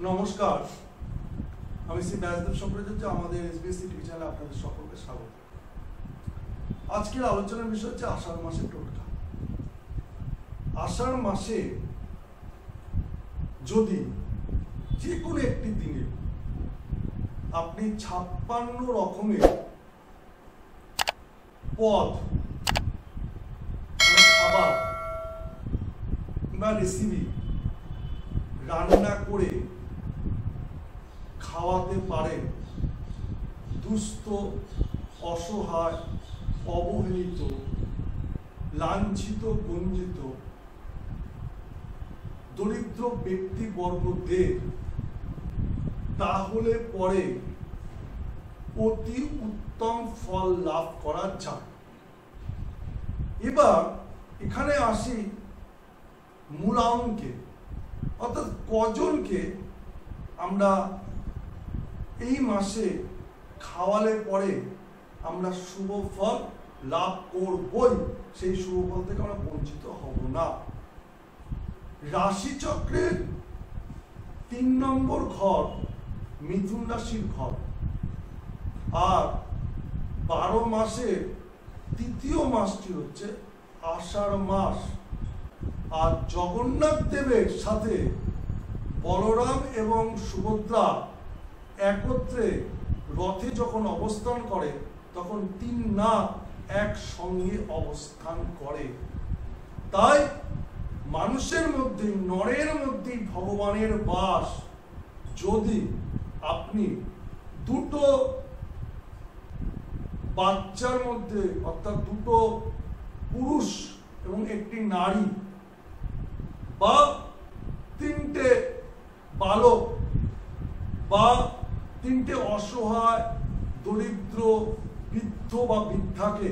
নমস্কার, আমি শ্রী ব্যাসদেব সম্প্রচার্য, আমাদের এসবিএসসি টিভি চ্যানেলে আপনাদের সকলকে স্বাগত। আজকের আলোচনার বিষয় হচ্ছে আষাঢ় মাসের টোটকা। আষাঢ় মাসে যদি যে কোনো একটি দিনে আপনি 56 রকমের পদ খাবার বা রেসিপি রান্না করে খাওয়াতে পারেন দুস্থ, অসহায়, অবহেলিত, লাঞ্ছিত, বঞ্চিত, দরিদ্র ব্যক্তিবর্গদের, তাহলে পরে অতি উত্তম ফল লাভ করা যায়। এবার এখানে আসি মূলাঙ্কে, অর্থাৎ কজনকে আমরা এই মাসে খাওয়ালে পরে আমরা শুভ ফল লাভ করবই, সেই শুভ ফল থেকে আমরা বঞ্চিত হব না। রাশিচক্রের 3 নম্বর ঘর মিথুন রাশির ঘর, আর 12 মাসের তৃতীয় মাসটি হচ্ছে আষাঢ় মাস। আর জগন্নাথ দেবের সাথে বলরাম এবং সুভদ্রা একত্রে রথে যখন অবস্থান করে তখন 3 নাথ একসঙ্গে অবস্থান করে। তাই মানুষের মধ্যে, নরের মধ্যে ভগবানের বাস। যদি আপনি দুটো বাচ্চার মধ্যে, অর্থাৎ দুটো পুরুষ এবং একটি নারী, বা 3টে বালক বা 3টে অসহায়, দরিদ্র, বৃদ্ধ বা বৃদ্ধাকে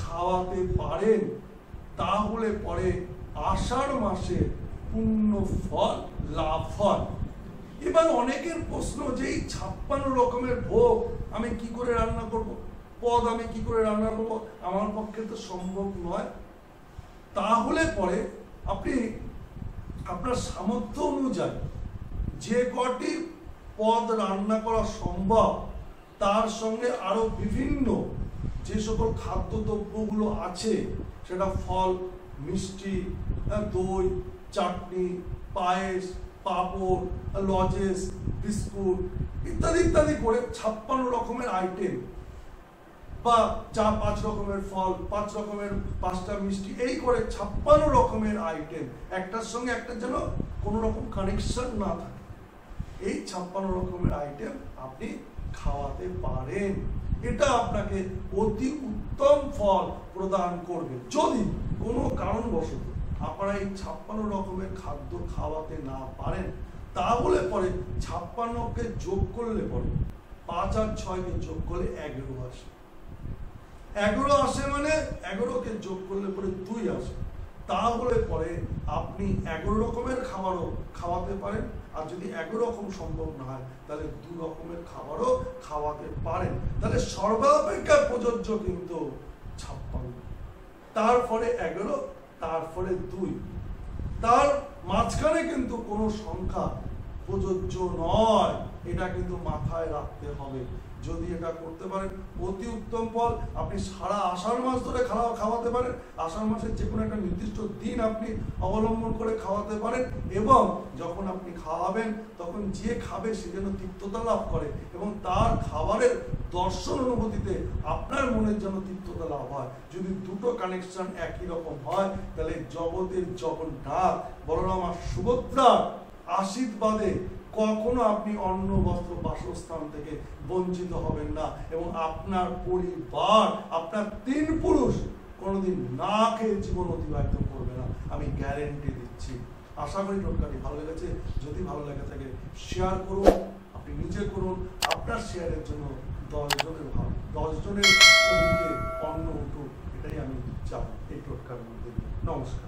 খাওয়াতে পারেন, তাহলে পরে আষাঢ় মাসে পূর্ণ ফল লাভ হয়। এবার অনেকের প্রশ্ন যে এই 56 রকমের ভোগ আমি কি করে রান্না করব, পদ আমি কি করে রান্না করব, আমার পক্ষে তো সম্ভব নয়। তাহলে পরে আপনি আপনার সামর্থ্য অনুযায়ী যে কটি পদ রান্না করা সম্ভব, তার সঙ্গে আরো বিভিন্ন যে সকল খাদ্যদ্রব্যগুলো আছে, সেটা ফল, মিষ্টি, দই, চাটনি, পায়েস, পাঁপড়, লজেস, বিস্কুট ইত্যাদি ইত্যাদি করে 56 রকমের আইটেম, বা 5 রকমের ফল, 5 রকমের 5টা মিষ্টি, এই করে 56 রকমের আইটেম, একটার সঙ্গে একটা যেন কোনো রকম কানেকশন না থাকে, এই 56 রকমের আইটেম আপনি খাওয়াতে পারেন। এটা আপনাকে অতি উত্তম ফল প্রদান করবে। যদি কোনো কারণবশত আপনারা এই 56 রকমের খাদ্য খাওয়াতে না পারেন, তাহলে পরে 56কে যোগ করলে পরে 5 আর 6কে যোগ করলে 11 আসে। 11 আসে মানে 11কে যোগ করলে পরে 2 আসে। তাহলে পরে আপনি 11 রকমের খাবারও খাওয়াতে পারেন। আর যদি 11 রকম সম্ভব না হয়, তাহলে 2 রকমের খাবারও খাওয়াতে পারেন। তাহলে সর্বাপেক্ষা প্রযোজ্য কিন্তু 56, তারপরে 11, তারপরে 2, তার মাঝখানে কিন্তু কোনো সংখ্যা প্রযোজ্য নয়। এটা কিন্তু মাথায় রাখতে হবে। যদি এটা করতে পারেন অতি উত্তম ফল। আপনি সারা আষাঢ় মাস ধরে খাওয়াতে পারেন। আষাঢ় মাসের যে কোনো একটা নির্দিষ্ট দিন আপনি অবলম্বন করে খাওয়াতে পারেন, এবং যখন আপনি খাওয়াবেন তখন যে খাবে সে যেন তৃপ্ততা লাভ করে, এবং তার খাবারের দর্শন অনুভূতিতে আপনার মনের যেন তৃপ্ততা লাভ হয়। যদি দুটো কানেকশন একই রকম হয়, তাহলে জগতের জগন্নাথ বলরাম আর সুভদ্রার আশীর্বাদে কখনো আপনি অন্ন, বস্ত্র, বাসস্থান থেকে বঞ্চিত হবেন না, এবং আপনার পরিবার, আপনার 3 পুরুষ কোনোদিন না খেয়ে জীবন অতিবাহিত করবে না, আমি গ্যারেন্টি দিচ্ছি। আশা করি টোটকাটি ভালো লেগেছে। যদি ভালো লেগে থাকে শেয়ার করুন, আপনি নিজে করুন। আপনার শেয়ারের জন্য 10 জনের অন্ন উঠুক, এটাই আমি চাই এই টোটকার মধ্যে। নমস্কার।